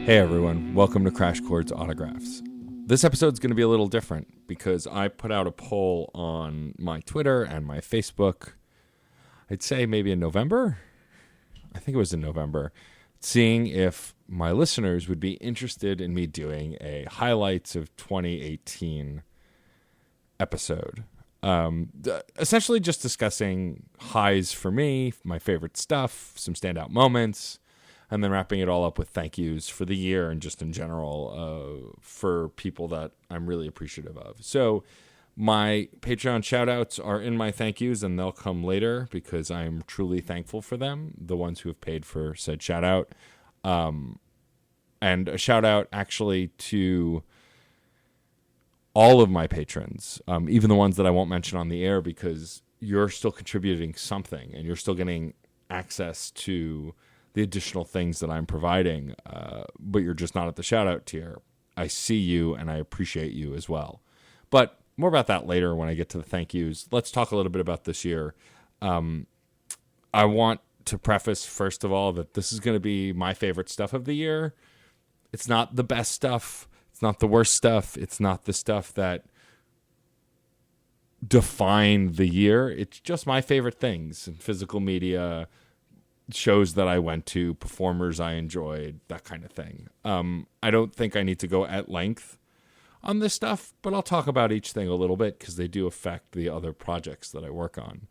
Hey everyone, welcome to Crash Chords Autographs. This episode's going to be a little different because I put out a poll on my Twitter and my Facebook, I'd say maybe in November. I think it was in November, seeing if my listeners would be interested in me doing a highlights of 2018 episode. Essentially just discussing highs for me, my favorite stuff, some standout moments, and then wrapping it all up with thank yous for the year and just in general for people that I'm really appreciative of. So my Patreon shout-outs are in my thank yous, and they'll come later because I'm truly thankful for them, the ones who have paid for said shout-out. And a shout-out actually to all of my patrons, even the ones that I won't mention on the air, because you're still contributing something and you're still getting access to the additional things that I'm providing, but you're just not at the shout-out tier. I see you and I appreciate you as well. But more about that later when I get to the thank yous. Let's talk a little bit about this year. I want to preface, first of all, that this is going to be my favorite stuff of the year. It's not the best stuff. It's not the worst stuff. It's not the stuff that defined the year. It's just my favorite things in physical media, shows that I went to, performers I enjoyed, that kind of thing. I don't think I need to go at length on this stuff, but I'll talk about each thing a little bit because they do affect the other projects that I work on.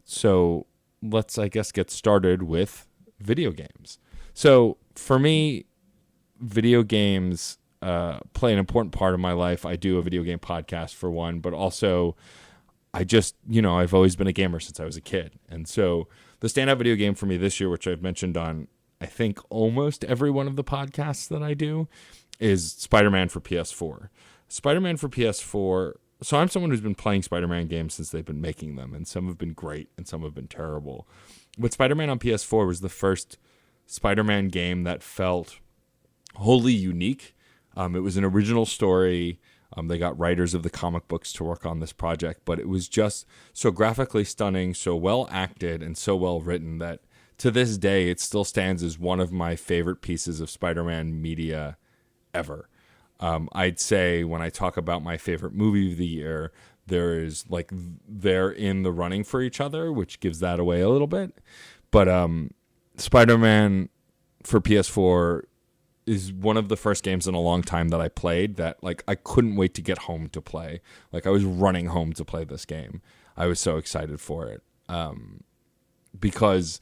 So let's, I guess, get started with video games. So for me, video games play an important part of my life. I do a video game podcast for one, but also I've always been a gamer since I was a kid. And so the standout video game for me this year, which I've mentioned on, I think, almost every one of the podcasts that I do, is Spider-Man for PS4. Spider-Man for PS4. So I'm someone who's been playing Spider-Man games since they've been making them, and some have been great and some have been terrible. But Spider-Man on PS4 was the first Spider-Man game that felt wholly unique. It was an original story. They got writers of the comic books to work on this project, but it was just so graphically stunning, so well acted, and so well written that to this day it still stands as one of my favorite pieces of Spider-Man media ever. I'd say when I talk about my favorite movie of the year, they're in the running for each other, which gives that away a little bit. But Spider-Man for PS4 is one of the first games in a long time that I played that I couldn't wait to get home to play. I was running home to play this game. I was so excited for it. Because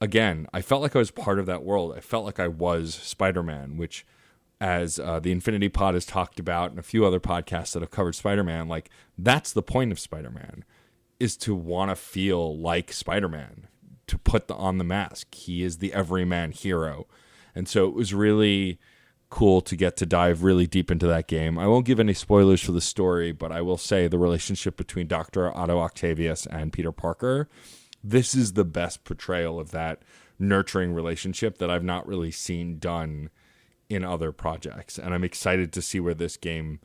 again, I felt like I was part of that world. I felt like I was Spider-Man, which as the Infinity Pod has talked about and a few other podcasts that have covered Spider-Man, that's the point of Spider-Man, is to want to feel like Spider-Man, to put on the mask. He is the everyman hero. And so it was really cool to get to dive really deep into that game. I won't give any spoilers for the story, but I will say the relationship between Dr. Otto Octavius and Peter Parker, this is the best portrayal of that nurturing relationship that I've not really seen done in other projects. And I'm excited to see where this game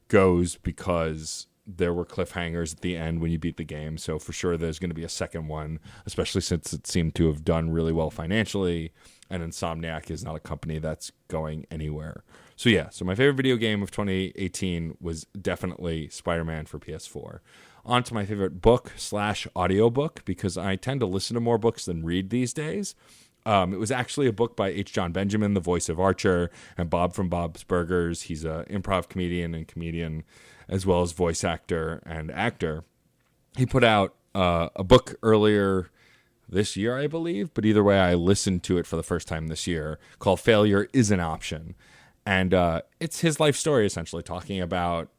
goes because there were cliffhangers at the end when you beat the game. So for sure there's going to be a second one, especially since it seemed to have done really well financially. And Insomniac is not a company that's going anywhere. So my favorite video game of 2018 was definitely Spider-Man for PS4. On to my favorite book/audiobook, because I tend to listen to more books than read these days. It was actually a book by H. John Benjamin, the voice of Archer, and Bob from Bob's Burgers. He's an improv comedian, as well as voice actor and actor. He put out a book earlier this year, I believe, but either way, I listened to it for the first time this year, called Failure is an Option. And it's his life story, essentially, talking about,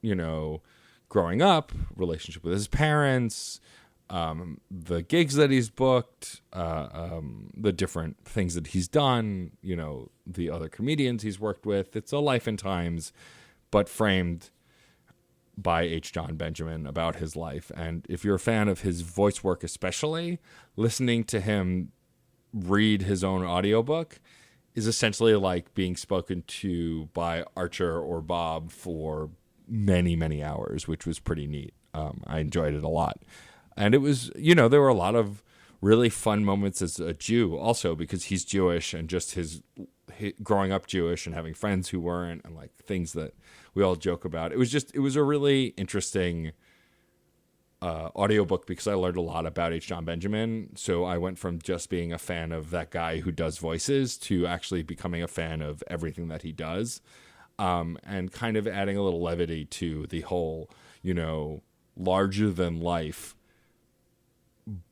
growing up, relationship with his parents, the gigs that he's booked, the different things that he's done, the other comedians he's worked with. It's a life and times, but framed by H. John Benjamin about his life. And if you're a fan of his voice work especially, listening to him read his own audiobook is essentially like being spoken to by Archer or Bob for many, many hours, which was pretty neat. I enjoyed it a lot. And it was, there were a lot of really fun moments as a Jew also, because he's Jewish, and just growing up Jewish and having friends who weren't, and like things that we all joke about. It was a really interesting audiobook because I learned a lot about H. John Benjamin. So I went from just being a fan of that guy who does voices to actually becoming a fan of everything that he does, and kind of adding a little levity to the whole, larger than life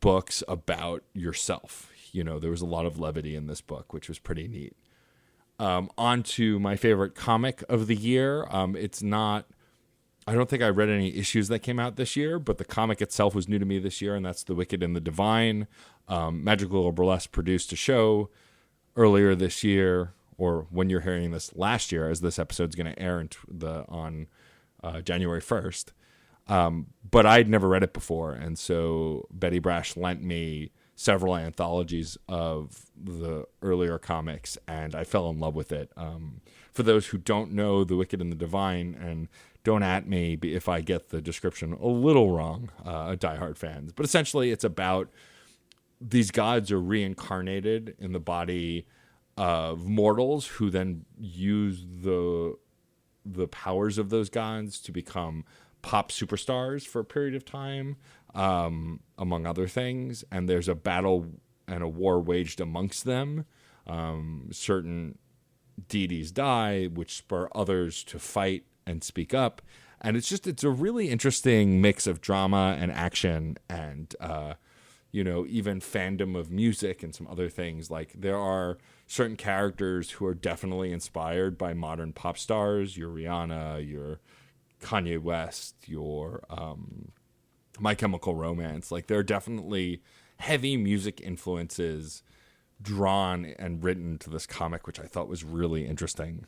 books about yourself. There was a lot of levity in this book, which was pretty neat. On to my favorite comic of the year. I don't think I read any issues that came out this year, but the comic itself was new to me this year, and that's The Wicked and the Divine. Magical Burlesque produced a show earlier this year, or when you're hearing this, last year, as this episode's going to air on January 1st. But I'd never read it before, and so Betty Brash lent me several anthologies of the earlier comics, and I fell in love with it. For those who don't know The Wicked and the Divine, and don't at me if I get the description a little wrong, diehard fans, but essentially it's about these gods are reincarnated in the body of mortals who then use the powers of those gods to become pop superstars for a period of time, among other things. And there's a battle and a war waged amongst them. Certain deities die, which spur others to fight and speak up. And it's a really interesting mix of drama and action and, even fandom of music and some other things. Like, there are certain characters who are definitely inspired by modern pop stars, your Rihanna, your Kanye West, your My Chemical Romance. Like, there are definitely heavy music influences drawn and written to this comic, which I thought was really interesting.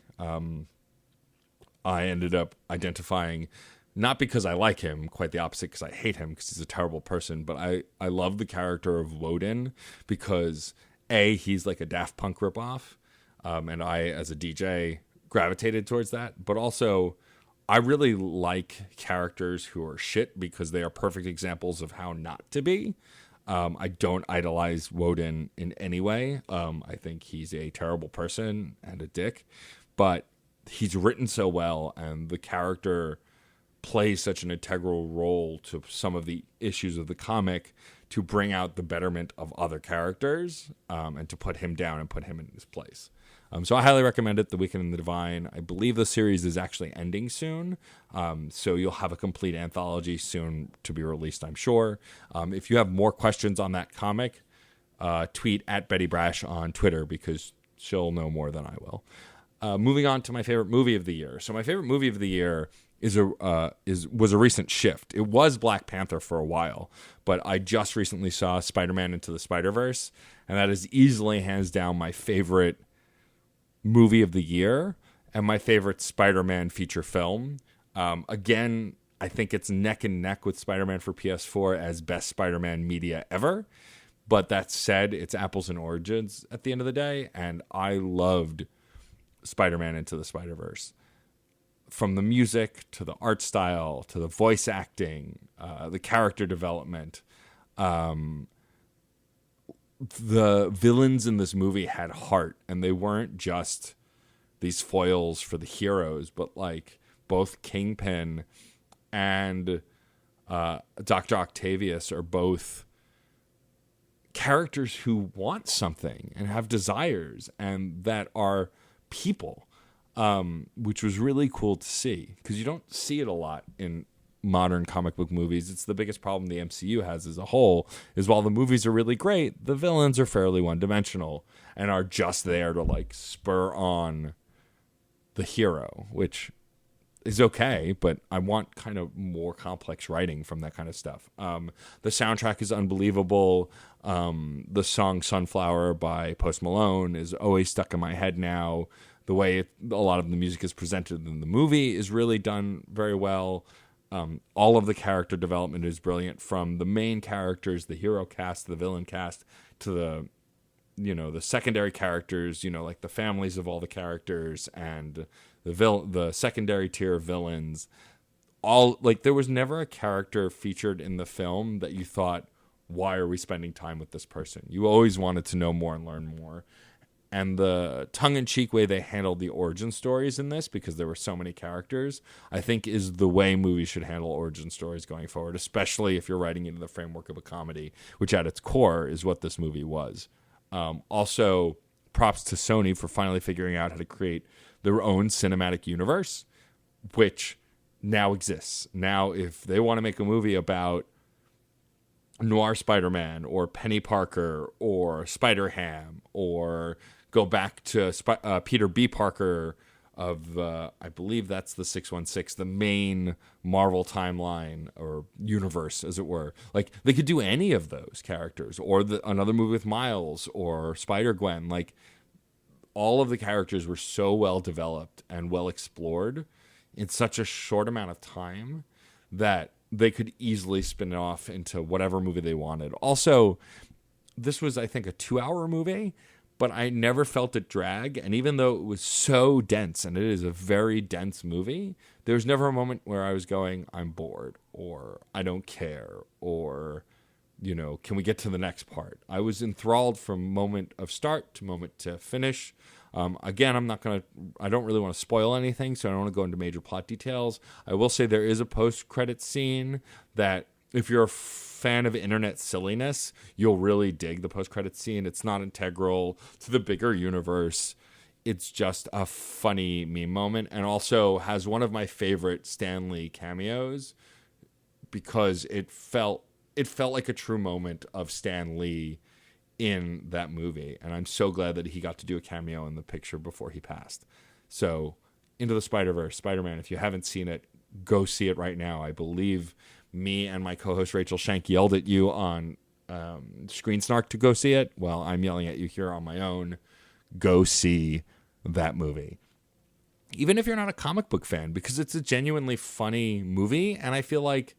I ended up identifying, not because I like him, quite the opposite, because I hate him because he's a terrible person, but I love the character of Woden because, A, he's like a Daft Punk ripoff, and I, as a DJ, gravitated towards that, but also I really like characters who are shit because they are perfect examples of how not to be. I don't idolize Woden in any way. I think he's a terrible person and a dick, but he's written so well, and the character plays such an integral role to some of the issues of the comic to bring out the betterment of other characters, and to put him down and put him in his place. So I highly recommend it, The Wicked and the Divine. I believe the series is actually ending soon, so you'll have a complete anthology soon to be released, I'm sure. If you have more questions on that comic, tweet at Betty Brash on Twitter because she'll know more than I will. Moving on to my favorite movie of the year. So my favorite movie of the year was a recent shift. It was Black Panther for a while, but I just recently saw Spider-Man Into the Spider-Verse, and that is easily hands down my favorite movie of the year and my favorite Spider-Man feature film. Again, I think it's neck and neck with Spider-Man for PS4 as best Spider-Man media ever. But that said, it's apples and oranges at the end of the day, and I loved Spider-Man Into the Spider-Verse. From the music to the art style to the voice acting, the character development, the villains in this movie had heart, and they weren't just these foils for the heroes, but like both Kingpin and Dr. Octavius are both characters who want something and have desires and that are people, which was really cool to see because you don't see it a lot in modern comic book movies. It's the biggest problem the MCU has as a whole is while the movies are really great, the villains are fairly one-dimensional and are just there to like spur on the hero, which is okay, but I want kind of more complex writing from that kind of stuff. The soundtrack is unbelievable. The song Sunflower by Post Malone is always stuck in my head now. The way a lot of the music is presented in the movie is really done very well. All of the character development is brilliant, from the main characters, the hero cast, the villain cast, to the secondary characters, like the families of all the characters and the secondary tier of villains. All like there was never a character featured in the film that you thought, why are we spending time with this person? You always wanted to know more and learn more. and the tongue-in-cheek way they handled the origin stories in this, because there were so many characters, I think is the way movies should handle origin stories going forward, especially if you're writing into the framework of a comedy, which at its core is what this movie was. Also, props to Sony for finally figuring out how to create their own cinematic universe, which now exists. Now, if they want to make a movie about Noir Spider-Man or Penny Parker or Spider-Ham, or go back to Peter B. Parker of, I believe that's the 616, the main Marvel timeline or universe, as it were. Like, they could do any of those characters, or another movie with Miles or Spider-Gwen. Like, all of the characters were so well developed and well explored in such a short amount of time that they could easily spin it off into whatever movie they wanted. Also, this was, I think, a 2-hour movie, but I never felt it drag. And even though it was so dense, and it is a very dense movie, there was never a moment where I was going, I'm bored, or I don't care, or, can we get to the next part? I was enthralled from moment of start to moment to finish. Again, I don't really want to spoil anything, so I don't want to go into major plot details. I will say there is a post-credit scene that, if you're a fan of internet silliness, you'll really dig the post-credit scene. It's not integral to the bigger universe. It's just a funny meme moment, and also has one of my favorite Stan Lee cameos, because it felt like a true moment of Stan Lee in that movie, and I'm so glad that he got to do a cameo in the picture before he passed. So, Into the Spider-Verse, Spider-Man, if you haven't seen it, go see it right now. I believe me and my co-host Rachel Shank yelled at you on Screen Snark to go see it. Well, I'm yelling at you here on my own. Go see that movie. Even if you're not a comic book fan, because it's a genuinely funny movie, and I feel like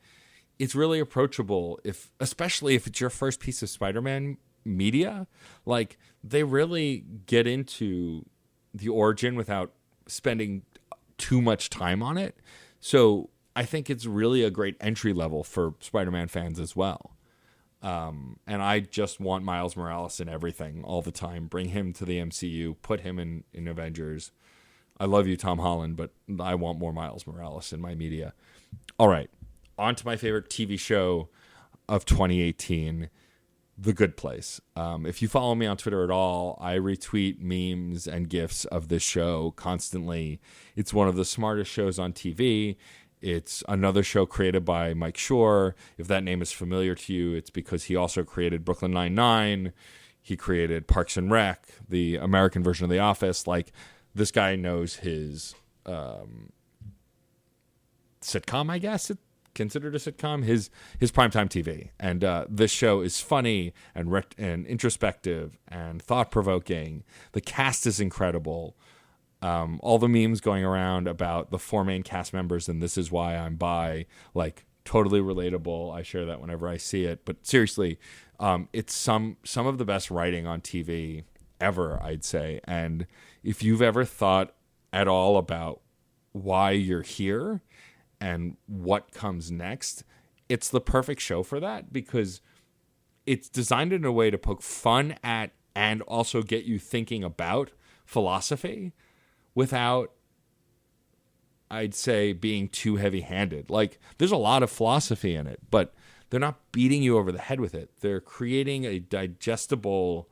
it's really approachable, especially if it's your first piece of Spider-Man media. Like, they really get into the origin without spending too much time on it. So I think it's really a great entry level for Spider-Man fans as well. And I just want Miles Morales in everything all the time. Bring him to the MCU. Put him in Avengers. I love you, Tom Holland, but I want more Miles Morales in my media. All right, on to my favorite TV show of 2018, The Good Place. If you follow me on Twitter at all, I retweet memes and GIFs of this show constantly. It's one of the smartest shows on TV. It's another show created by Mike Schur. If that name is familiar to you, it's because he also created Brooklyn Nine-Nine. He created Parks and Rec, the American version of The Office. Like, this guy knows his sitcom, I guess. Considered a sitcom, his primetime TV. And this show is funny and introspective and thought-provoking. The cast is incredible. All the memes going around about the 4 main cast members and This Is Why I'm Bi, like, totally relatable. I share that whenever I see it. But seriously, it's some of the best writing on TV ever, I'd say. And if you've ever thought at all about why you're here and what comes next, it's the perfect show for that, because it's designed in a way to poke fun at and also get you thinking about philosophy without, I'd say, being too heavy-handed. Like, there's a lot of philosophy in it, but they're not beating you over the head with it. They're creating a digestible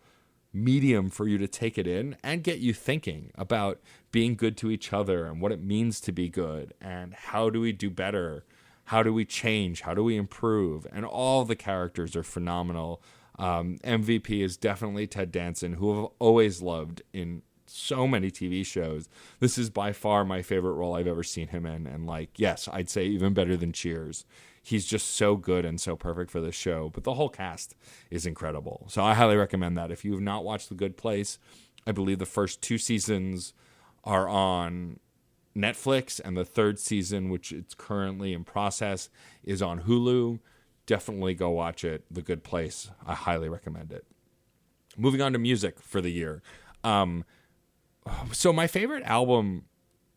medium for you to take it in and get you thinking about being good to each other and what it means to be good and how do we do better, how do we change, how do we improve. And all the characters are phenomenal. MVP is definitely Ted Danson, who I've always loved in so many TV shows. This is by far my favorite role I've ever seen him in, and, like, yes, I'd say even better than Cheers. He's just so good and so perfect for this show. But the whole cast is incredible. So I highly recommend that. If you have not watched The Good Place, I believe the first 2 seasons are on Netflix, and the 3rd season, which it's currently in process, is on Hulu. Definitely go watch it. The Good Place. I highly recommend it. Moving on to music for the year. So my favorite album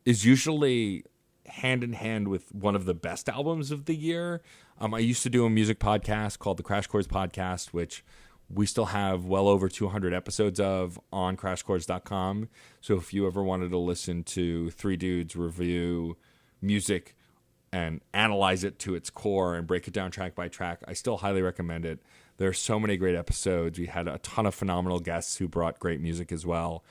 is usually hand in hand with one of the best albums of the year. I used to do a music podcast called the Crash Course Podcast, which we still have well over 200 episodes of on crashchords.com. So if you ever wanted to listen to three dudes review music and analyze it to its core and break it down track by track, I still highly recommend it. There are so many great episodes. We had a ton of phenomenal guests who brought great music as well.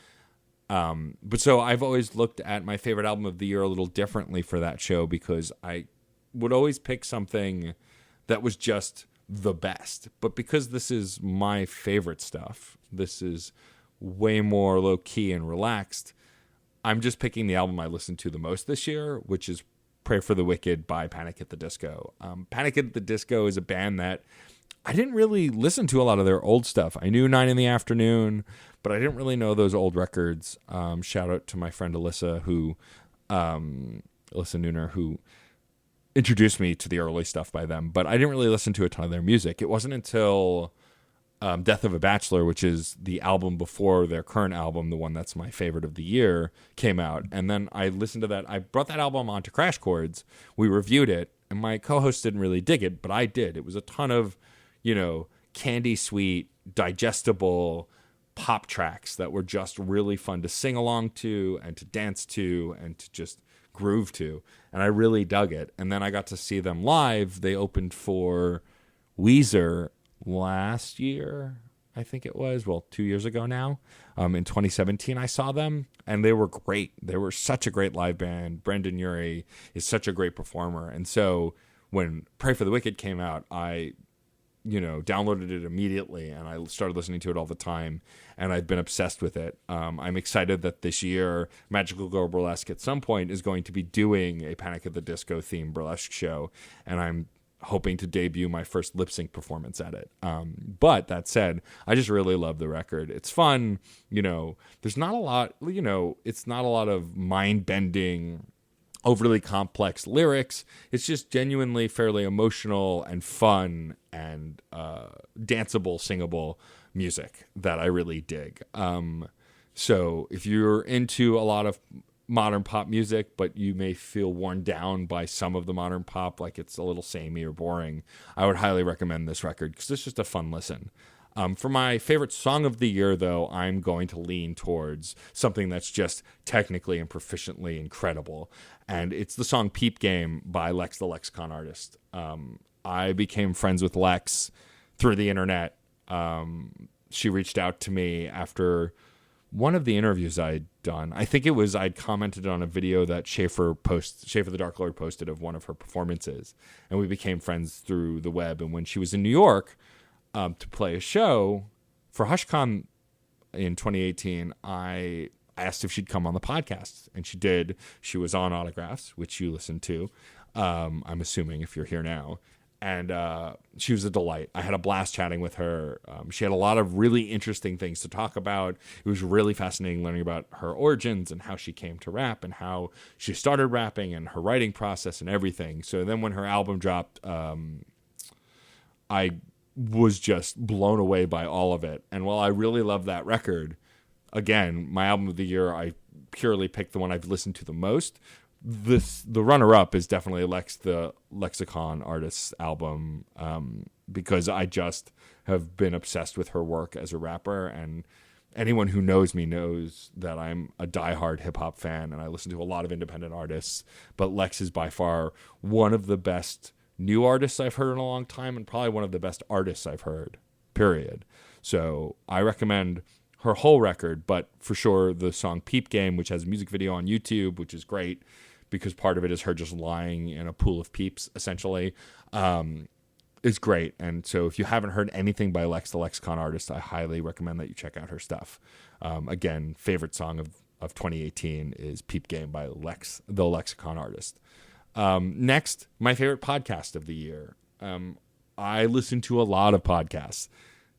But so I've always looked at my favorite album of the year a little differently for that show, because I would always pick something that was just the best. But because this is my favorite stuff, this is way more low key and relaxed, I'm just picking the album I listened to the most this year, which is Pray for the Wicked by Panic at the Disco. Panic at the Disco is a band that I didn't really listen to a lot of their old stuff. I knew 9 in the Afternoon, but I didn't really know those old records. Shout out to my friend Alyssa, Alyssa Nooner, who introduced me to the early stuff by them, but I didn't really listen to a ton of their music. It wasn't until Death of a Bachelor, which is the album before their current album, the one that's my favorite of the year, came out. And then I listened to that. I brought that album onto Crash Chords. We reviewed it, and my co-host didn't really dig it, but I did. It was a ton of, candy sweet, digestible pop tracks that were just really fun to sing along to and to dance to and to just groove to, and I really dug it. And then I got to see them live. They opened for Weezer last year, I think it was, 2 years ago now. In 2017 I saw them, and they were great. They were such a great live band. Brendan Urie is such a great performer, and so when Pray for the Wicked came out, I downloaded it immediately, and I started listening to it all the time, and I've been obsessed with it. I'm excited that this year Magical Girl Burlesque at some point is going to be doing a Panic at the Disco themed burlesque show, and I'm hoping to debut my first lip sync performance at it. But that said, I just really love the record. It's fun. There's not a lot, it's not a lot of mind bending, overly complex lyrics. It's just genuinely fairly emotional and fun and danceable, singable music that I really dig. So if you're into a lot of modern pop music, but you may feel worn down by some of the modern pop, like it's a little samey or boring, I would highly recommend this record because it's just a fun listen. For my favorite song of the year, though, I'm going to lean towards something that's just technically and proficiently incredible. And it's the song Peep Game by Lex the Lexicon Artist. I became friends with Lex through the internet. She reached out to me after one of the interviews I'd done. I think it was I'd commented on a video that Schaefer the Dark Lord posted of one of her performances. And we became friends through the web. And when she was in New York, to play a show for HushCon in 2018, I asked if she'd come on the podcast, and she did. She was on Autographs, which you listened to, I'm assuming, if you're here now. And she was a delight. I had a blast chatting with her. She had a lot of really interesting things to talk about. It was really fascinating learning about her origins and how she came to rap and how she started rapping and her writing process and everything. So then when her album dropped, I was just blown away by all of it. And while I really love that record, again, my album of the year, I purely picked the one I've listened to the most. The runner-up is definitely Lex the Lexicon Artist's album, because I just have been obsessed with her work as a rapper, and anyone who knows me knows that I'm a diehard hip-hop fan, and I listen to a lot of independent artists, but Lex is by far one of the best new artists I've heard in a long time, and probably one of the best artists I've heard, period. So I recommend her whole record, but for sure the song Peep Game, which has a music video on YouTube, which is great because part of it is her just lying in a pool of peeps, essentially, is great. And so if you haven't heard anything by Lex the Lexicon Artist, I highly recommend that you check out her stuff. Again, favorite song of 2018 is Peep Game by Lex the Lexicon Artist. Next, my favorite podcast of the year. I listen to a lot of podcasts.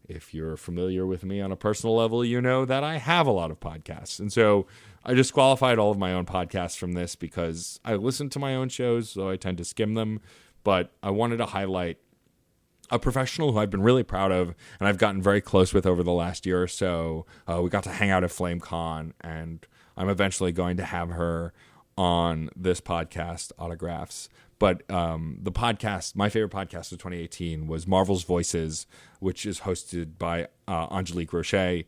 If you're familiar with me on a personal level, you know that I have a lot of podcasts. And so I disqualified all of my own podcasts from this because I listen to my own shows, so I tend to skim them. But I wanted to highlight a professional who I've been really proud of and I've gotten very close with over the last year or so. We got to hang out at FlameCon, and I'm eventually going to have her on this podcast, Autographs. But the podcast, my favorite podcast of 2018 was Marvel's Voices, which is hosted by Angelique Roche.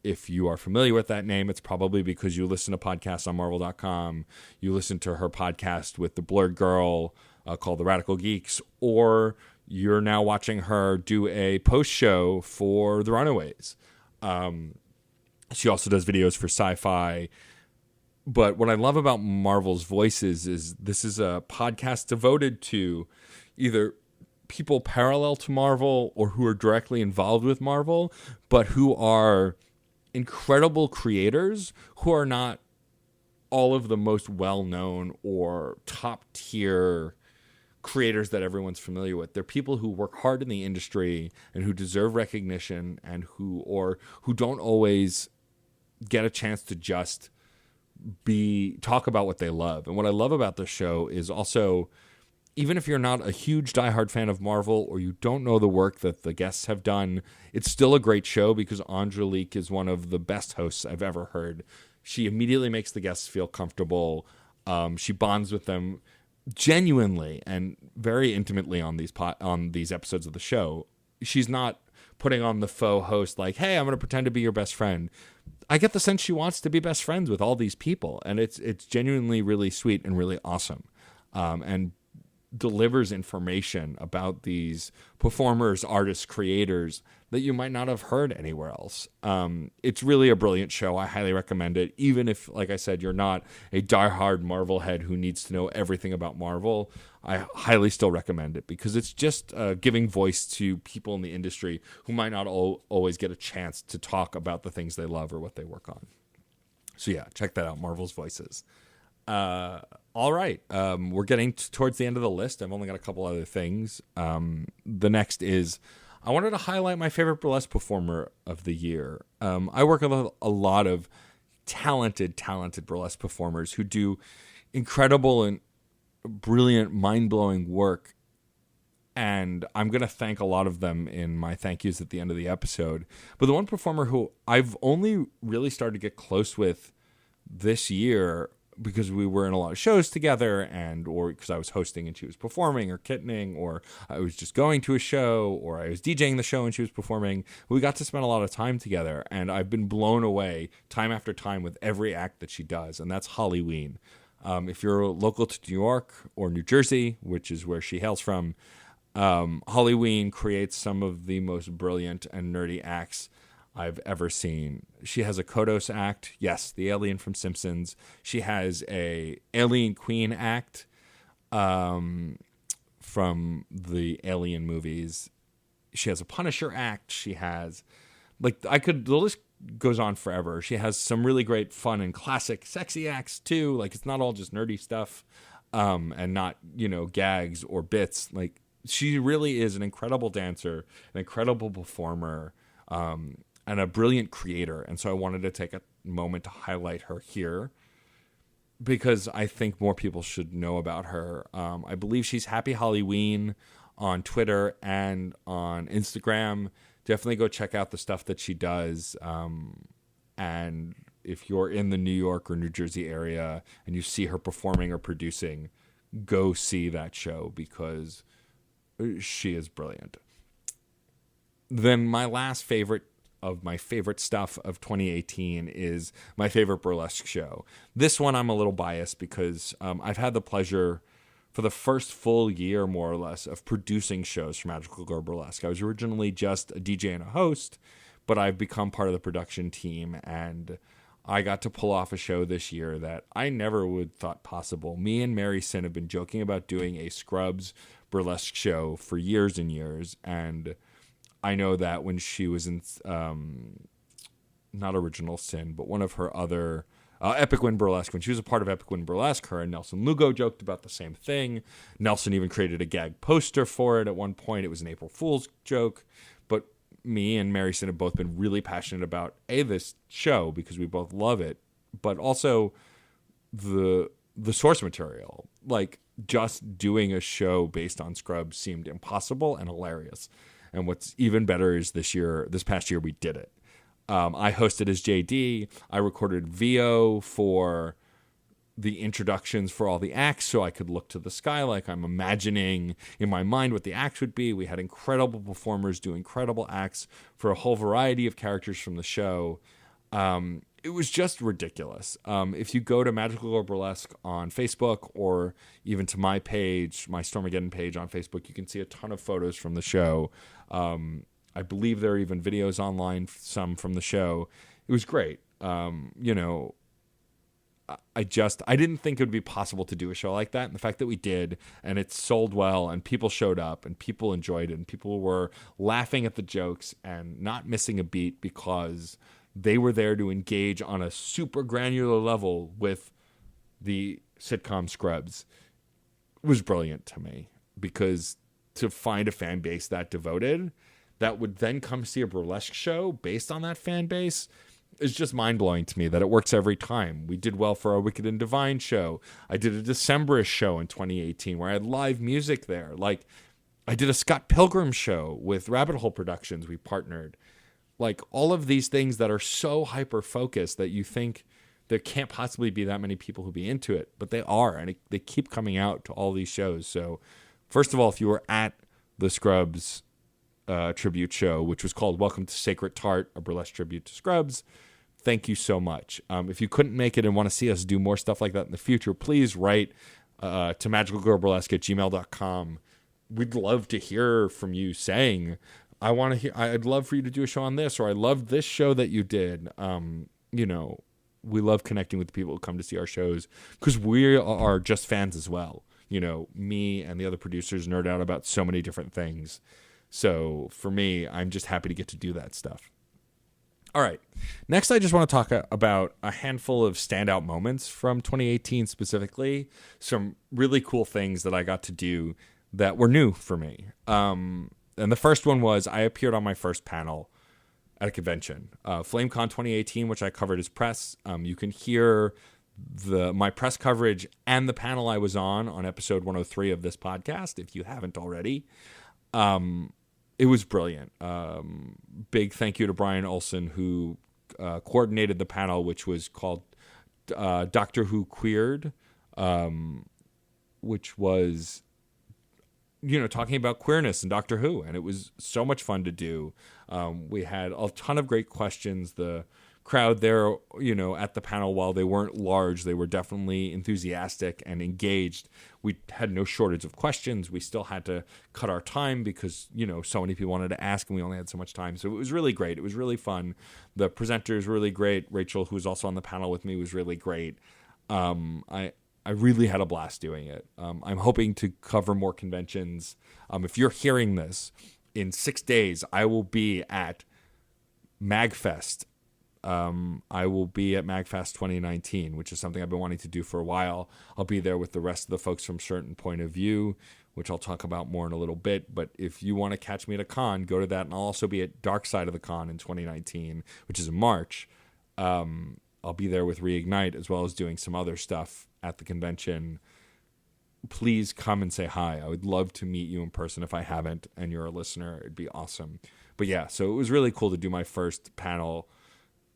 If you are familiar with that name, it's probably because you listen to podcasts on Marvel.com. You listen to her podcast with the Blurred Girl called The Radical Geeks, or you're now watching her do a post show for The Runaways. She also does videos for Sci-Fi. But what I love about Marvel's Voices is this is a podcast devoted to either people parallel to Marvel or who are directly involved with Marvel, but who are incredible creators who are not all of the most well-known or top-tier creators that everyone's familiar with. They're people who work hard in the industry and who deserve recognition and who don't always get a chance to just talk about what they love. And what I love about this show is also, even if you're not a huge diehard fan of Marvel or you don't know the work that the guests have done, it's still a great show because Angelique is one of the best hosts I've ever heard. She immediately makes the guests feel comfortable. She bonds with them genuinely and very intimately on these episodes of the show. She's not putting on the faux host like, hey, I'm going to pretend to be your best friend. I get the sense she wants to be best friends with all these people, and it's genuinely really sweet and really awesome. And delivers information about these performers, artists, creators that you might not have heard anywhere else. It's really a brilliant show. I highly recommend it. Even if, like I said, you're not a diehard Marvel head who needs to know everything about Marvel, I highly still recommend it because it's just giving voice to people in the industry who might not always get a chance to talk about the things they love or what they work on. So yeah, check that out, Marvel's Voices. All right. We're getting towards the end of the list. I've only got a couple other things. The next is I wanted to highlight my favorite burlesque performer of the year. I work with a lot of talented burlesque performers who do incredible and brilliant, mind-blowing work. And I'm going to thank a lot of them in my thank yous at the end of the episode. But the one performer who I've only really started to get close with this year because we were in a lot of shows together or because I was hosting and she was performing or kittening, or I was just going to a show, or I was DJing the show and she was performing. We got to spend a lot of time together, and I've been blown away time after time with every act that she does, and that's Holly Ween. If you're local to New York or New Jersey, which is where she hails from, Holly Ween creates some of the most brilliant and nerdy acts I've ever seen. She has a Kodos act. Yes, the alien from Simpsons. She has a Alien Queen act from the Alien movies. She has a Punisher act. She has, the list goes on forever. She has some really great fun and classic sexy acts too. Like, it's not all just nerdy stuff and not, gags or bits. Like, she really is an incredible dancer, an incredible performer, and a brilliant creator. And so I wanted to take a moment to highlight her here because I think more people should know about her. I believe she's Happy Holly Ween on Twitter and on Instagram. Definitely go check out the stuff that she does. And if you're in the New York or New Jersey area and you see her performing or producing, go see that show because she is brilliant. Then my last favorite of my favorite stuff of 2018 is my favorite burlesque show. This one I'm a little biased because I've had the pleasure for the first full year, more or less, of producing shows for Magical Girl Burlesque. I was originally just a DJ and a host, but I've become part of the production team, and I got to pull off a show this year that I never would thought possible. Me and Mary Sin have been joking about doing a Scrubs burlesque show for years and years, and I know that when she was in, not Original Sin, but one of her other, Epic Win Burlesque, when she was a part of Epic Win Burlesque, her and Nelson Lugo joked about the same thing. Nelson even created a gag poster for it at one point. It was an April Fool's joke. But me and Mary Sin have both been really passionate about, this show, because we both love it, but also the source material. Like, just doing a show based on Scrubs seemed impossible and hilarious. And what's even better is this past year, we did it. I hosted as JD. I recorded VO for the introductions for all the acts so I could look to the sky like I'm imagining in my mind what the acts would be. We had incredible performers do incredible acts for a whole variety of characters from the show. It was just ridiculous. If you go to Magical Girl Burlesque on Facebook or even to my page, my Stormageddon page on Facebook, you can see a ton of photos from the show. I believe there are even videos online, some from the show. It was great. I didn't think it would be possible to do a show like that. And the fact that we did, and it sold well, and people showed up, and people enjoyed it, and people were laughing at the jokes and not missing a beat because they were there to engage on a super granular level with the sitcom Scrubs was brilliant to me, because to find a fan base that devoted that would then come see a burlesque show based on that fan base is just mind-blowing to me that it works every time. We did well for our Wicked and Divine show. I did a Decemberish show in 2018 where I had live music there. Like, I did a Scott Pilgrim show with Rabbit Hole Productions. We partnered. Like, all of these things that are so hyper-focused that you think there can't possibly be that many people who be into it, but they are, and they keep coming out to all these shows. So, first of all, if you were at the Scrubs tribute show, which was called Welcome to Sacred Tart, a burlesque tribute to Scrubs, thank you so much. If you couldn't make it and want to see us do more stuff like that in the future, please write to magicalgirlburlesque@gmail.com. We'd love to hear from you saying, I'd love for you to do a show on this, or I loved this show that you did. We love connecting with the people who come to see our shows because we are just fans as well. Me and the other producers nerd out about so many different things. So for me, I'm just happy to get to do that stuff. All right. Next, I just want to talk about a handful of standout moments from 2018 specifically. Some really cool things that I got to do that were new for me. And the first one was I appeared on my first panel at a convention, FlameCon 2018, which I covered as press. You can hear my press coverage and the panel I was on episode 103 of this podcast, if you haven't already. It was brilliant. Big thank you to Brian Olson, who coordinated the panel, which was called Doctor Who Queered, which was, talking about queerness in Doctor Who. And it was so much fun to do. We had a ton of great questions. The crowd there, at the panel, while they weren't large, they were definitely enthusiastic and engaged. We had no shortage of questions. We still had to cut our time because, so many people wanted to ask and we only had so much time. So it was really great. It was really fun. The presenters were really great. Rachel, who was also on the panel with me, was really great. I really had a blast doing it. I'm hoping to cover more conventions. If you're hearing this, in 6 days, I will be at MagFest. I will be at MagFest 2019, which is something I've been wanting to do for a while. I'll be there with the rest of the folks from Certain Point of View, which I'll talk about more in a little bit. But if you want to catch me at a con, go to that. And I'll also be at Dark Side of the Con in 2019, which is in March. I'll be there with Reignite as well as doing some other stuff at the convention. Please come and say hi. I would love to meet you in person if I haven't and you're a listener. It'd be awesome. But yeah, so it was really cool to do my first panel.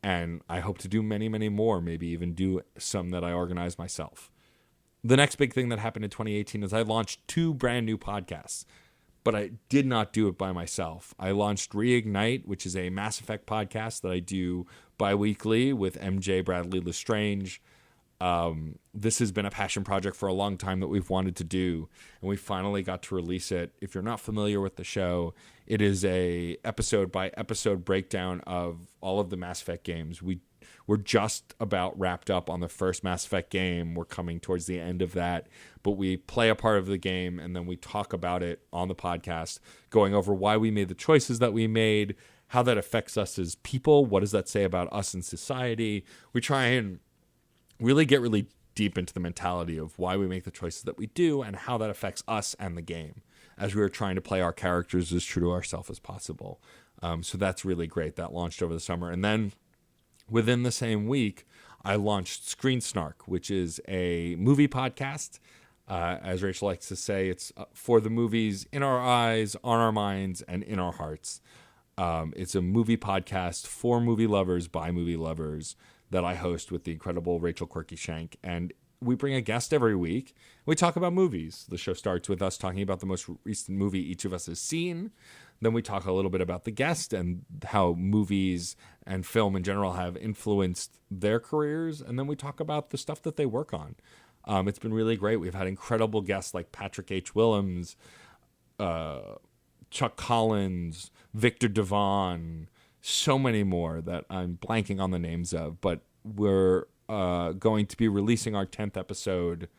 And I hope to do many, many more, maybe even do some that I organize myself. The next big thing that happened in 2018 is I launched 2 brand new podcasts, but I did not do it by myself. I launched Reignite, which is a Mass Effect podcast that I do bi-weekly with MJ Bradley Lestrange. This has been a passion project for a long time that we've wanted to do, and we finally got to release it. If you're not familiar with the show, it is a episode by episode breakdown of all of the Mass Effect games. We're just about wrapped up on the first Mass Effect game. We're coming towards the end of that, but we play a part of the game and then we talk about it on the podcast, going over why we made the choices that we made, how that affects us as people, what does that say about us in society. We try and really get really deep into the mentality of why we make the choices that we do and how that affects us and the game as we were trying to play our characters as true to ourselves as possible. So that's really great. That launched over the summer. And then within the same week, I launched Screen Snark, which is a movie podcast. As Rachel likes to say, it's for the movies in our eyes, on our minds, and in our hearts. It's a movie podcast for movie lovers by movie lovers that I host with the incredible Rachel Quirky Shank. And we bring a guest every week. We talk about movies. The show starts with us talking about the most recent movie each of us has seen. Then we talk a little bit about the guest and how movies and film in general have influenced their careers. And then we talk about the stuff that they work on. It's been really great. We've had incredible guests like Patrick H. Willems, Chuck Collins, Victor Devon, so many more that I'm blanking on the names of. But we're going to be releasing our 10th episode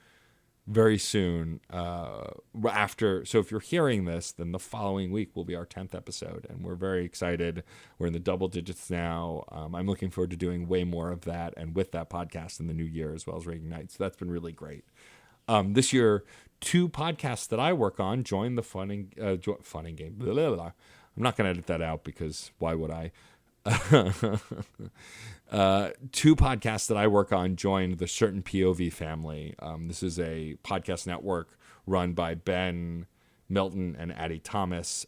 very soon after. So if you're hearing this, then the following week will be our 10th episode, and we're very excited. We're in the double digits now. I'm looking forward to doing way more of that and with that podcast in the new year, as well as Reignite. So that's been really great. This year, 2 podcasts that I work on joined the fun and game. Blah, blah, blah. I'm not going to edit that out because why would I? 2 podcasts that I work on joined the Certain POV family. This is a podcast network run by Ben Milton and Addie Thomas.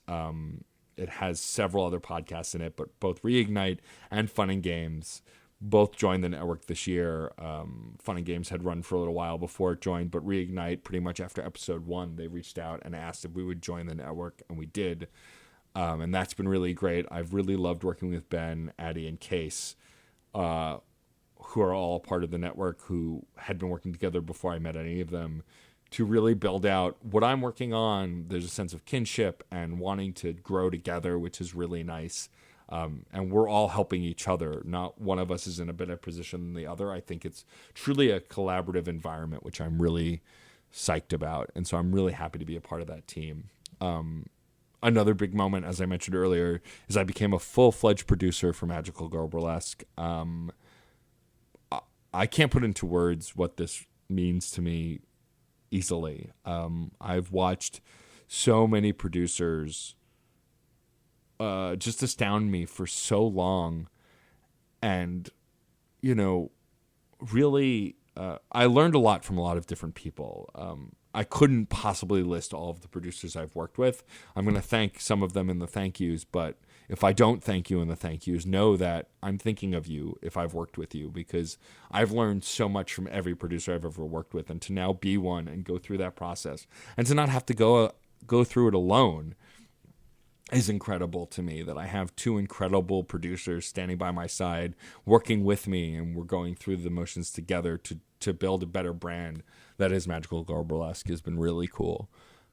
It has several other podcasts in it, but both Reignite and Fun and Games both joined the network this year. Fun and Games had run for a little while before it joined, but Reignite, pretty much after episode 1, they reached out and asked if we would join the network, and we did. And that's been really great. I've really loved working with Ben, Addie, and Case, who are all part of the network, who had been working together before I met any of them, to really build out what I'm working on. There's a sense of kinship and wanting to grow together, which is really nice. And we're all helping each other. Not one of us is in a better position than the other. I think it's truly a collaborative environment, which I'm really psyched about. And so I'm really happy to be a part of that team. Another big moment, as I mentioned earlier, is I became a full-fledged producer for Magical Girl Burlesque. I can't put into words what this means to me easily. I've watched so many producers just astound me for so long. And, really, I learned a lot from a lot of different people. I couldn't possibly list all of the producers I've worked with. I'm going to thank some of them in the thank yous, but if I don't thank you in the thank yous, know that I'm thinking of you if I've worked with you, because I've learned so much from every producer I've ever worked with, and to now be one and go through that process and to not have to go through it alone is incredible to me. That I have 2 incredible producers standing by my side, working with me, and we're going through the motions together to build a better brand that is Magical Girl Burlesque has been really cool.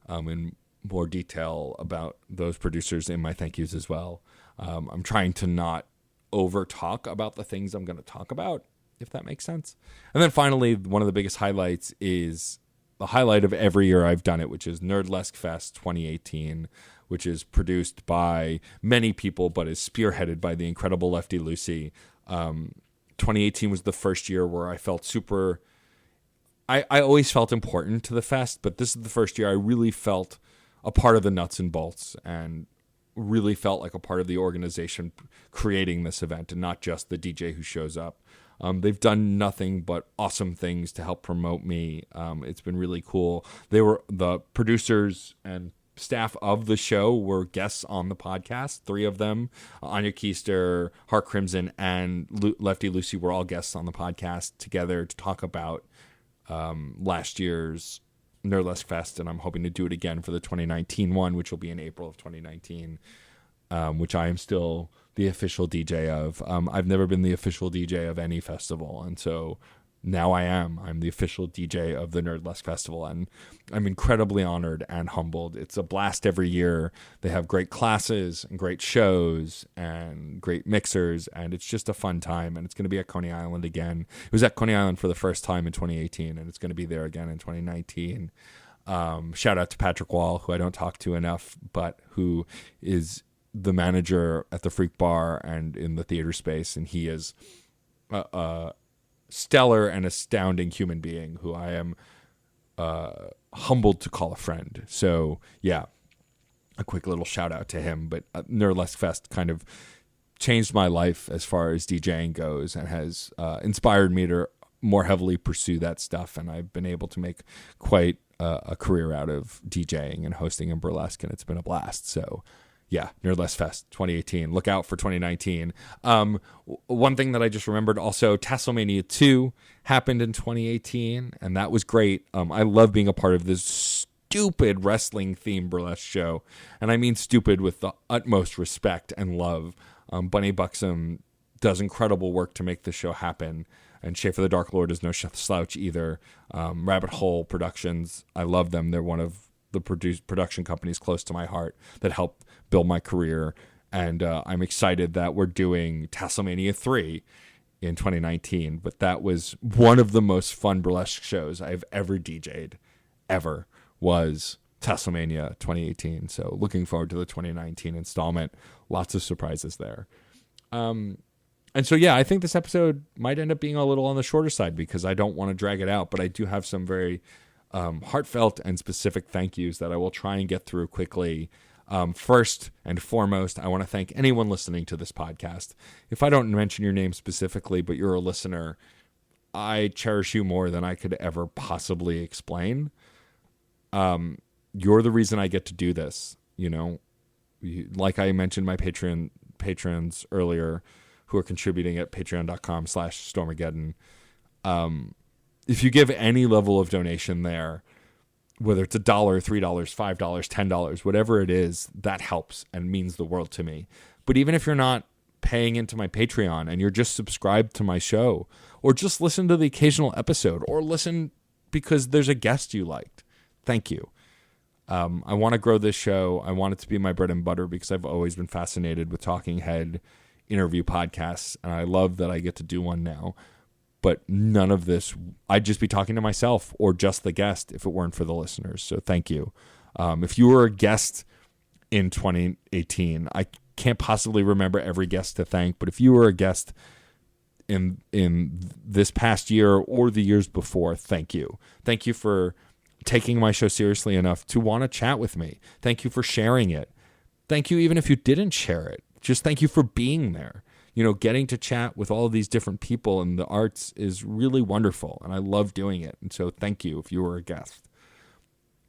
In more detail about those producers in my thank yous as well. I'm trying to not over talk about the things I'm going to talk about, if that makes sense. And then finally, one of the biggest highlights is the highlight of every year I've done it, which is Nerdlesque Fest 2018, which is produced by many people, but is spearheaded by the incredible Lefty Lucy. 2018 was the first year where I felt super... I always felt important to the fest, but this is the first year I really felt a part of the nuts and bolts and really felt like a part of the organization creating this event and not just the DJ who shows up. They've done nothing but awesome things to help promote me. It's been really cool. The producers and staff of the show were guests on the podcast. 3 of them, Anya Keister, Heart Crimson, and Lefty Lucy, were all guests on the podcast together to talk about last year's Nerdlesque Fest, and I'm hoping to do it again for the 2019 one, which will be in April of 2019, which I am still the official DJ of. I've never been the official DJ of any festival, and so now I am. I'm the official DJ of the Nerdlesque Festival, and I'm incredibly honored and humbled. It's a blast every year. They have great classes and great shows and great mixers, and it's just a fun time, and it's going to be at Coney Island again. It was at Coney Island for the first time in 2018, and it's going to be there again in 2019. Shout out to Patrick Wall, who I don't talk to enough, but who is the manager at the Freak Bar and in the theater space, and he is stellar and astounding human being who I am humbled to call a friend. So yeah, a quick little shout out to him. But Nerdlesque Fest kind of changed my life as far as DJing goes, and has inspired me to more heavily pursue that stuff. And I've been able to make quite a career out of DJing and hosting in burlesque, and it's been a blast. So Yeah, Nerdless Fest 2018. Look out for 2019. One thing that I just remembered also, Tasselmania 2 happened in 2018, and that was great. I love being a part of this stupid wrestling-themed burlesque show, and I mean stupid with the utmost respect and love. Bunny Buxom does incredible work to make this show happen, and Schaefer the Dark Lord is no slouch either. Rabbit Hole Productions, I love them. They're one of the production companies close to my heart that helped build my career, and I'm excited that we're doing Tasselmania 3 in 2019, but that was one of the most fun burlesque shows I've ever DJ'd, ever, was Tasselmania 2018, so looking forward to the 2019 installment. Lots of surprises there. And so, yeah, I think this episode might end up being a little on the shorter side because I don't want to drag it out, but I do have some very heartfelt and specific thank yous that I will try and get through quickly. First and foremost, I want to thank anyone listening to this podcast. If I don't mention your name specifically, but you're a listener, I cherish you more than I could ever possibly explain. You're the reason I get to do this. You know, like I mentioned, my patrons earlier who are contributing at patreon.com/Stormageddon. If you give any level of donation there, whether it's $1, $3, $5, $10, whatever it is, that helps and means the world to me. But even if you're not paying into my Patreon and you're just subscribed to my show, or just listen to the occasional episode, or listen because there's a guest you liked, thank you. I want to grow this show. I want it to be my bread and butter because I've always been fascinated with talking head interview podcasts, and I love that I get to do one now. But none of this, I'd just be talking to myself or just the guest if it weren't for the listeners. So thank you. If you were a guest in 2018, I can't possibly remember every guest to thank, but if you were a guest in this past year or the years before, thank you. Thank you for taking my show seriously enough to want to chat with me. Thank you for sharing it. Thank you even if you didn't share it. Just thank you for being there. You know, getting to chat with all of these different people in the arts is really wonderful, and I love doing it. And so thank you if you were a guest.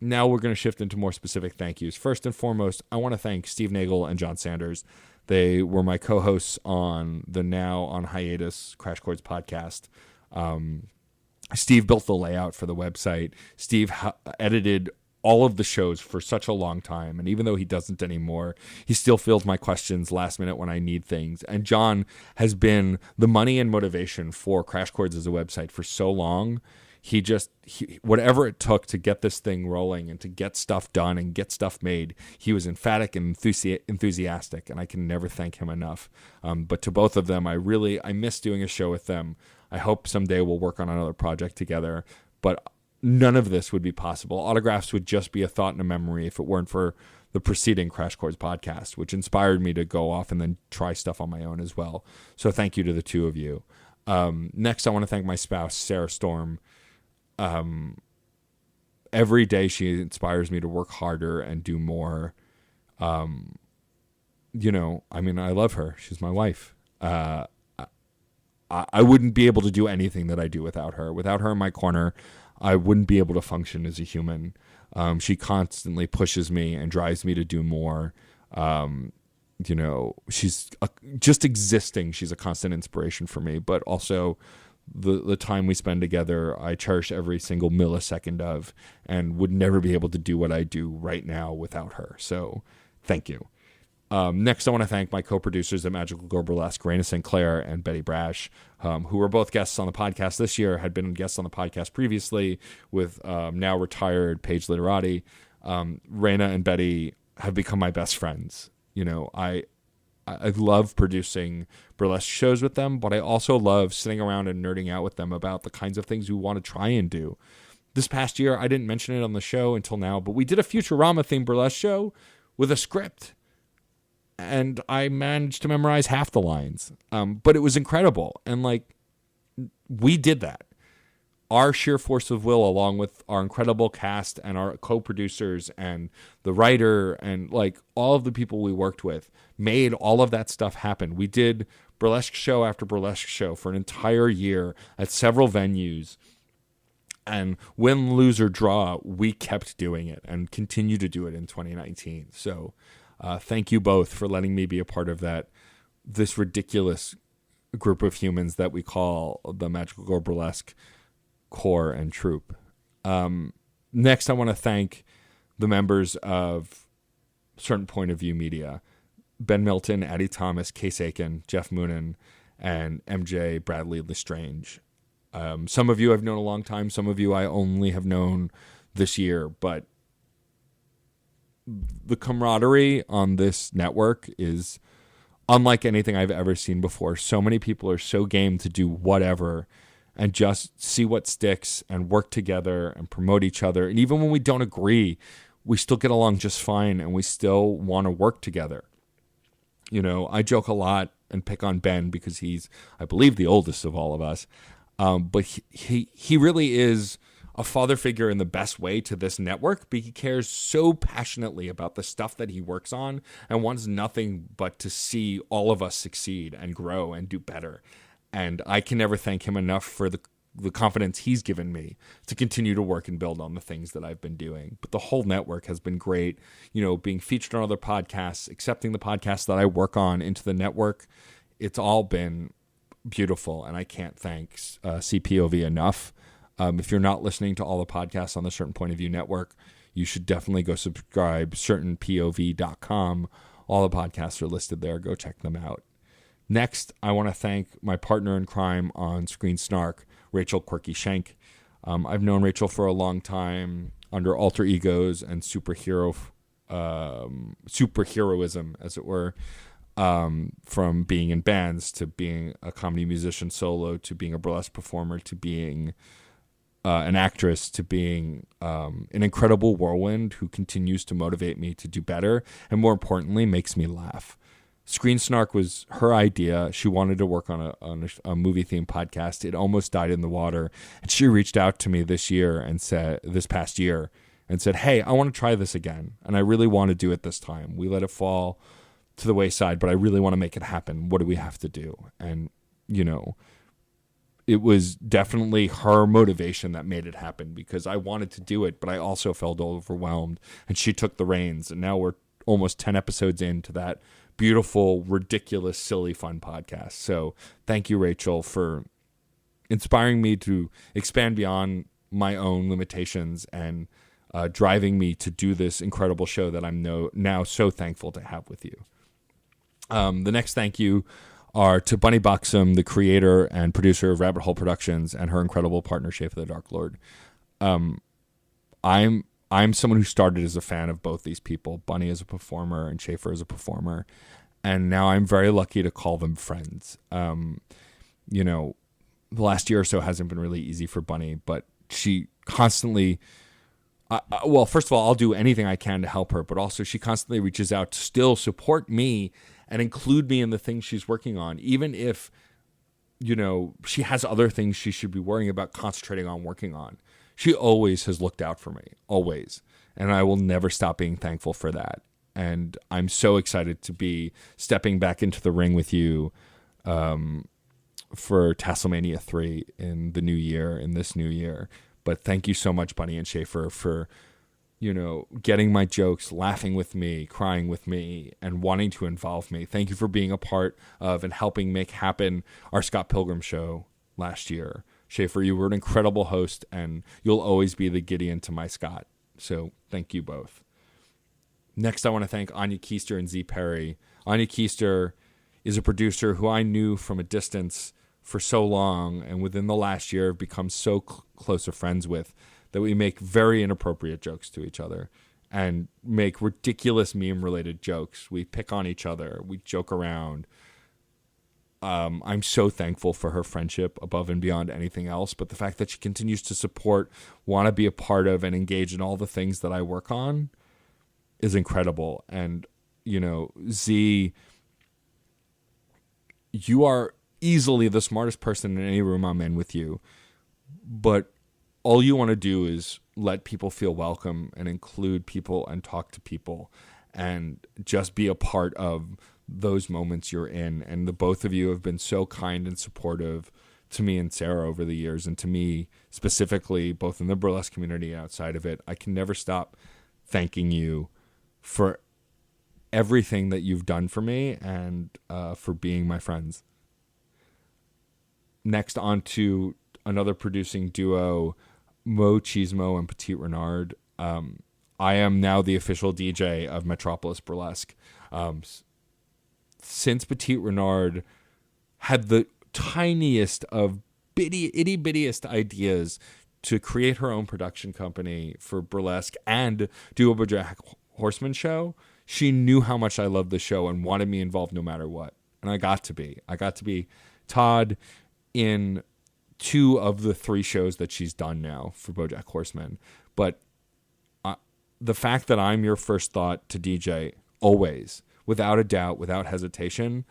Now we're going to shift into more specific thank yous. First and foremost, I want to thank Steve Nagel and John Sanders. They were my co-hosts on the now on hiatus Crash Chords podcast. Steve built the layout for the website. Steve edited all of the shows for such a long time. And even though he doesn't anymore, he still fields my questions last minute when I need things. And John has been the money and motivation for Crash Chords as a website for so long. He whatever it took to get this thing rolling and to get stuff done and get stuff made, he was emphatic and enthusiastic, and I can never thank him enough. But to both of them, I miss doing a show with them. I hope someday we'll work on another project together. But none of this would be possible. Autographs would just be a thought and a memory if it weren't for the preceding Crash Chords podcast, which inspired me to go off and then try stuff on my own as well. So thank you to the two of you. Next, I want to thank my spouse, Sarah Storm. Every day she inspires me to work harder and do more. You know, I mean, I love her. She's my wife. I wouldn't be able to do anything that I do without her. Without her in my corner, I wouldn't be able to function as a human. She constantly pushes me and drives me to do more. You know, she's just existing. She's a constant inspiration for me, but also the time we spend together, I cherish every single millisecond of, and would never be able to do what I do right now without her. So thank you. Next, I want to thank my co-producers at Magical Girl Burlesque, Raina St. Clair and Betty Brash, who were both guests on the podcast this year, had been guests on the podcast previously with now retired Paige Literati. Raina and Betty have become my best friends. You know, I love producing burlesque shows with them, but I also love sitting around and nerding out with them about the kinds of things we want to try and do. This past year, I didn't mention it on the show until now, but we did a Futurama-themed burlesque show with a script. And I managed to memorize half the lines. But it was incredible. And, we did that. Our sheer force of will, along with our incredible cast and our co-producers and the writer and, all of the people we worked with, made all of that stuff happen. We did burlesque show after burlesque show for an entire year at several venues. And win, lose, or draw, we kept doing it and continue to do it in 2019. So Thank you both for letting me be a part of this ridiculous group of humans that we call the Magical Girl Burlesque core and troupe. Next, I want to thank the members of Certain Point of View Media: Ben Milton, Addie Thomas, Case Aiken, Jeff Moonen, and MJ Bradley Lestrange. Some of you I've known a long time. Some of you I only have known this year. But the camaraderie on this network is unlike anything I've ever seen before. So many people are so game to do whatever and just see what sticks and work together and promote each other. And even when we don't agree, we still get along just fine and we still want to work together. You know, I joke a lot and pick on Ben because he's, I believe, the oldest of all of us. But he really is a father figure in the best way to this network, but he cares so passionately about the stuff that he works on and wants nothing but to see all of us succeed and grow and do better. And I can never thank him enough for the confidence he's given me to continue to work and build on the things that I've been doing. But the whole network has been great, you know, being featured on other podcasts, accepting the podcasts that I work on into the network. It's all been beautiful, and I can't thank CPOV enough. If you're not listening to all the podcasts on the Certain Point of View network, you should definitely go subscribe, certainpov.com. All the podcasts are listed there. Go check them out. Next, I want to thank my partner in crime on Screen Snark, Rachel Quirky Schenk. I've known Rachel for a long time under alter egos and superheroism, as it were, from being in bands to being a comedy musician solo to being a burlesque performer to being an actress to being an incredible whirlwind who continues to motivate me to do better and, more importantly, makes me laugh. Screen Snark was her idea. She wanted to work on a movie-themed podcast. It almost died in the water. And she reached out to me this past year, and said, hey, I want to try this again. And I really want to do it this time. We let it fall to the wayside, but I really want to make it happen. What do we have to do? And, you know, it was definitely her motivation that made it happen because I wanted to do it, but I also felt overwhelmed. And she took the reins. And now we're almost 10 episodes into that beautiful, ridiculous, silly, fun podcast. So thank you, Rachel, for inspiring me to expand beyond my own limitations and driving me to do this incredible show that I'm now so thankful to have with you. The next thank you are to Bunny Buxom, the creator and producer of Rabbit Hole Productions, and her incredible partner, Schaefer the Dark Lord. I'm someone who started as a fan of both these people, Bunny as a performer and Schaefer as a performer, and now I'm very lucky to call them friends. You know, the last year or so hasn't been really easy for Bunny, but she constantly, well, first of all, I'll do anything I can to help her, but also she constantly reaches out to still support me and include me in the things she's working on, even if, you know, she has other things she should be worrying about concentrating on working on. She always has looked out for me, always. And I will never stop being thankful for that. And I'm so excited to be stepping back into the ring with you for Tasselmania 3 in this new year. But thank you so much, Bunny and Schaefer, for, you know, getting my jokes, laughing with me, crying with me, and wanting to involve me. Thank you for being a part of and helping make happen our Scott Pilgrim show last year. Schaefer, you were an incredible host, and you'll always be the Gideon to my Scott. So thank you both. Next, I want to thank Anya Keister and Z Perry. Anya Keister is a producer who I knew from a distance for so long, and within the last year have become so close of friends with, that we make very inappropriate jokes to each other and make ridiculous meme-related jokes. We pick on each other. We joke around. I'm so thankful for her friendship above and beyond anything else, but the fact that she continues to support, want to be a part of, and engage in all the things that I work on is incredible. And, you know, Z, you are easily the smartest person in any room I'm in with you, but all you want to do is let people feel welcome and include people and talk to people and just be a part of those moments you're in. And the both of you have been so kind and supportive to me and Sarah over the years, and to me specifically, both in the burlesque community and outside of it. I can never stop thanking you for everything that you've done for me and for being my friends. Next, on to another producing duo, Mo Chismo and Petite Renard. I am now the official DJ of Metropolis Burlesque. Since Petite Renard had the tiniest of itty bittiest ideas to create her own production company for burlesque and do a BoJack Horseman show, she knew how much I loved the show and wanted me involved no matter what. And I got to be Todd in 2 of the 3 shows that she's done now for BoJack Horseman. But the fact that I'm your first thought to DJ always, without a doubt, without hesitation,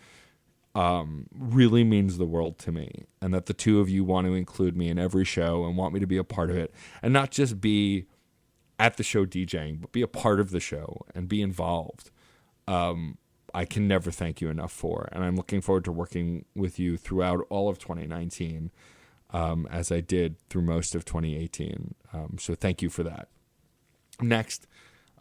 really means the world to me. And that the 2 of you want to include me in every show and want me to be a part of it. And not just be at the show DJing, but be a part of the show and be involved. I can never thank you enough for. And I'm looking forward to working with you throughout all of 2019, as I did through most of 2018. So thank you for that. Next,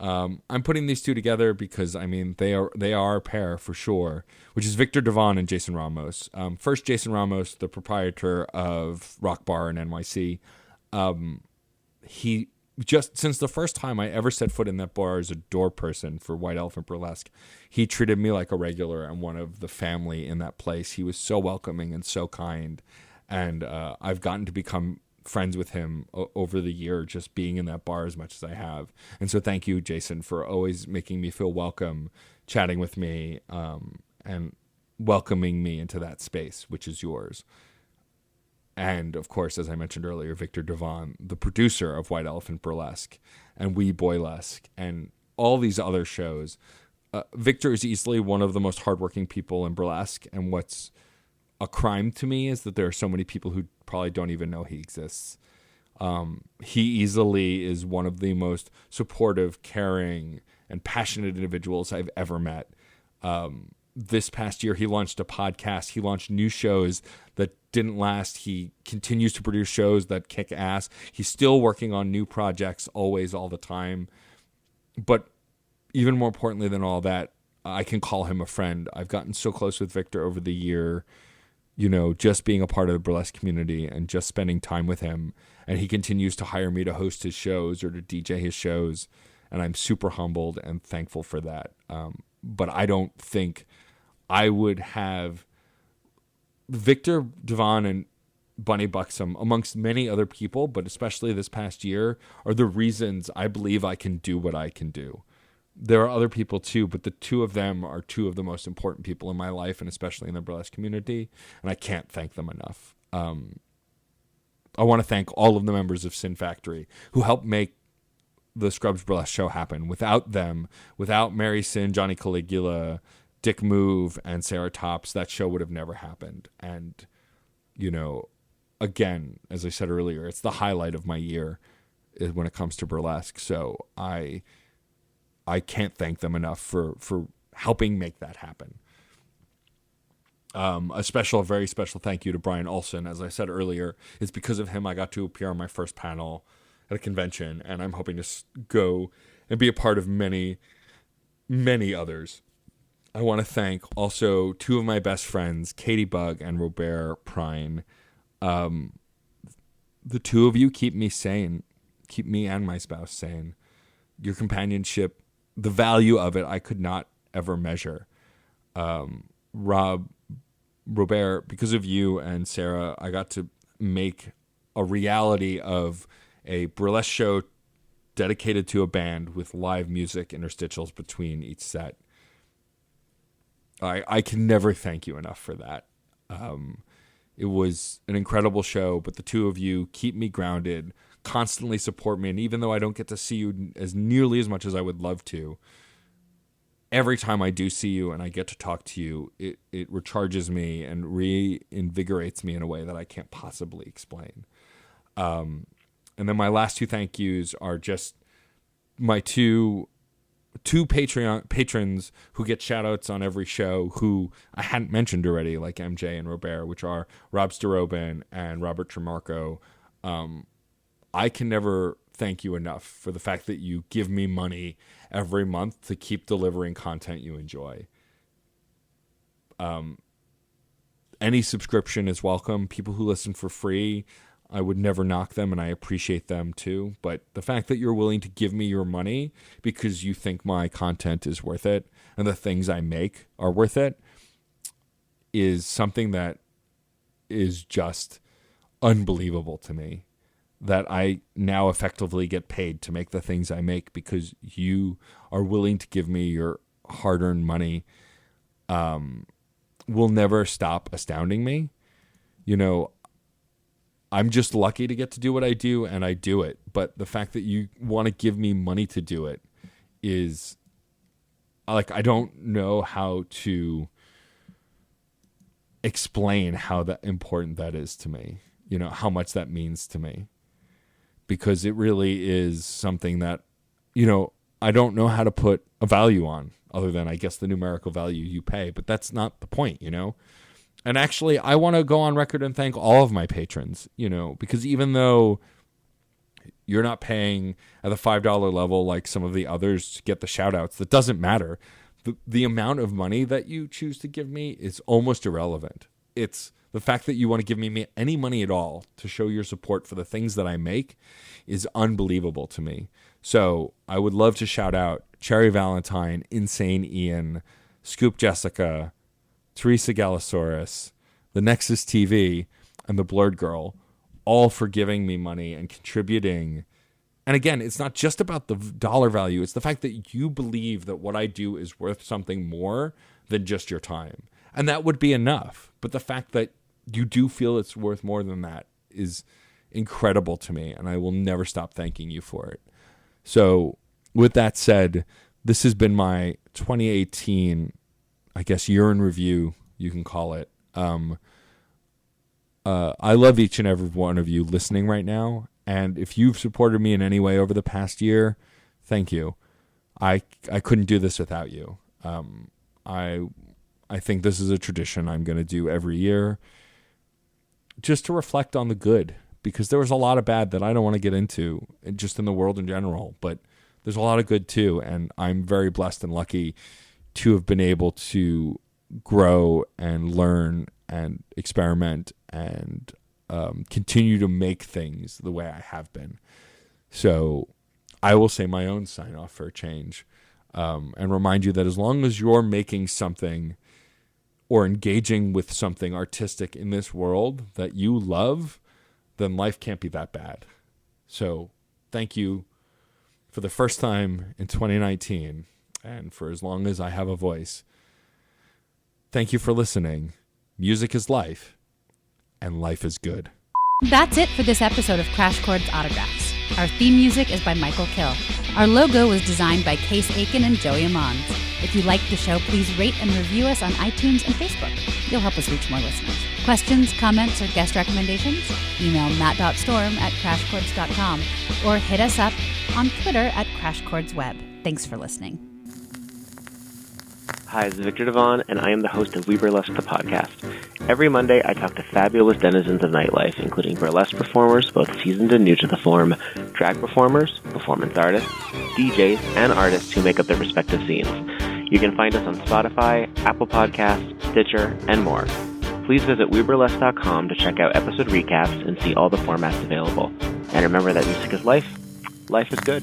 I'm putting these 2 together because, I mean, they are a pair for sure, which is Victor Devon and Jason Ramos. First, Jason Ramos, the proprietor of Rock Bar in NYC. He just, since the first time I ever set foot in that bar as a door person for White Elephant Burlesque, he treated me like a regular and one of the family in that place. He was so welcoming and so kind. And I've gotten to become friends with him over the year, just being in that bar as much as I have. And so thank you, Jason, for always making me feel welcome, chatting with me, and welcoming me into that space, which is yours. And of course, as I mentioned earlier, Victor Devon, the producer of White Elephant Burlesque and Wee Boylesque and all these other shows. Victor is easily one of the most hardworking people in burlesque. And what's a crime to me is that there are so many people who probably don't even know he exists. He easily is one of the most supportive, caring, and passionate individuals I've ever met. This past year, he launched a podcast. He launched new shows that didn't last. He continues to produce shows that kick ass. He's still working on new projects always, all the time. But even more importantly than all that, I can call him a friend. I've gotten so close with Victor over the year, you know, just being a part of the burlesque community and just spending time with him. And he continues to hire me to host his shows or to DJ his shows. And I'm super humbled and thankful for that. But I don't think I would have Victor Devon and Bunny Buxom, amongst many other people, but especially this past year, are the reasons I believe I can do what I can do. There are other people too, but the 2 of them are 2 of the most important people in my life, and especially in the burlesque community, and I can't thank them enough. I want to thank all of the members of Sin Factory who helped make the Scrubs Burlesque show happen. Without them, without Mary Sin, Johnny Caligula, Dick Move, and Sarah Tops, that show would have never happened. And, you know, again, as I said earlier, it's the highlight of my year when it comes to burlesque. So I can't thank them enough for helping make that happen. A very special thank you to Brian Olson. As I said earlier, it's because of him I got to appear on my first panel at a convention, and I'm hoping to go and be a part of many, many others. I want to thank also 2 of my best friends, Katie Bug and Robert Prine. The 2 of you keep me sane, keep me and my spouse sane. Your companionship, the value of it, I could not ever measure. Robert, because of you and Sarah, I got to make a reality of a burlesque show dedicated to a band with live music interstitials between each set. I can never thank you enough for that. It was an incredible show, but the 2 of you keep me grounded, constantly support me, and even though I don't get to see you as nearly as much as I would love to, every time I do see you and I get to talk to you, it recharges me and reinvigorates me in a way that I can't possibly explain. And then my last 2 thank yous are just my two Patreon patrons who get shout outs on every show, who I hadn't mentioned already, like MJ and Robert, which are Rob Starobin and Robert Tremarco. I can never thank you enough for the fact that you give me money every month to keep delivering content you enjoy. Any subscription is welcome. People who listen for free, I would never knock them, and I appreciate them too. But the fact that you're willing to give me your money because you think my content is worth it and the things I make are worth it is something that is just unbelievable to me. That I now effectively get paid to make the things I make because you are willing to give me your hard-earned money will never stop astounding me. You know, I'm just lucky to get to do what I do, and I do it. But the fact that you want to give me money to do it is, like, I don't know how to explain how important that is to me. You know, how much that means to me. Because it really is something that, you know, I don't know how to put a value on other than, I guess, the numerical value you pay. But that's not the point, you know? And actually, I want to go on record and thank all of my patrons, you know, because even though you're not paying at the $5 level like some of the others to get the shout outs, that doesn't matter. The amount of money that you choose to give me is almost irrelevant. It's the fact that you want to give me any money at all to show your support for the things that I make is unbelievable to me. So I would love to shout out Cherry Valentine, Insane Ian, Scoop Jessica, Teresa Galasaurus, the Nexus TV, and the Blurred Girl, all for giving me money and contributing. And again, it's not just about the dollar value. It's the fact that you believe that what I do is worth something more than just your time. And that would be enough. But the fact that you do feel it's worth more than that is incredible to me, and I will never stop thanking you for it. So with that said, this has been my 2018, I guess, year in review, you can call it. I love each and every one of you listening right now. And if you've supported me in any way over the past year, thank you. I couldn't do this without you. I think this is a tradition I'm going to do every year just to reflect on the good, because there was a lot of bad that I don't want to get into just in the world in general, but there's a lot of good too. And I'm very blessed and lucky to have been able to grow and learn and experiment and continue to make things the way I have been. So I will say my own sign off for a change, and remind you that as long as you're making something or engaging with something artistic in this world that you love, then life can't be that bad. So thank you for the first time in 2019, and for as long as I have a voice. Thank you for listening. Music is life, and life is good. That's it for this episode of Crash Chords Autographs. Our theme music is by Michael Kill. Our logo was designed by Case Aiken and Joey Amons. If you liked the show, please rate and review us on iTunes and Facebook. You'll help us reach more listeners. Questions, comments, or guest recommendations? Email matt.storm@crashchords.com or hit us up on Twitter @CrashChordsWeb. Thanks for listening. Hi, this is Victor Devon, and I am the host of We Burlesque, the podcast. Every Monday, I talk to fabulous denizens of nightlife, including burlesque performers, both seasoned and new to the form, drag performers, performance artists, DJs, and artists who make up their respective scenes. You can find us on Spotify, Apple Podcasts, Stitcher, and more. Please visit WeBurlesque.com to check out episode recaps and see all the formats available. And remember that music is life. Life is good.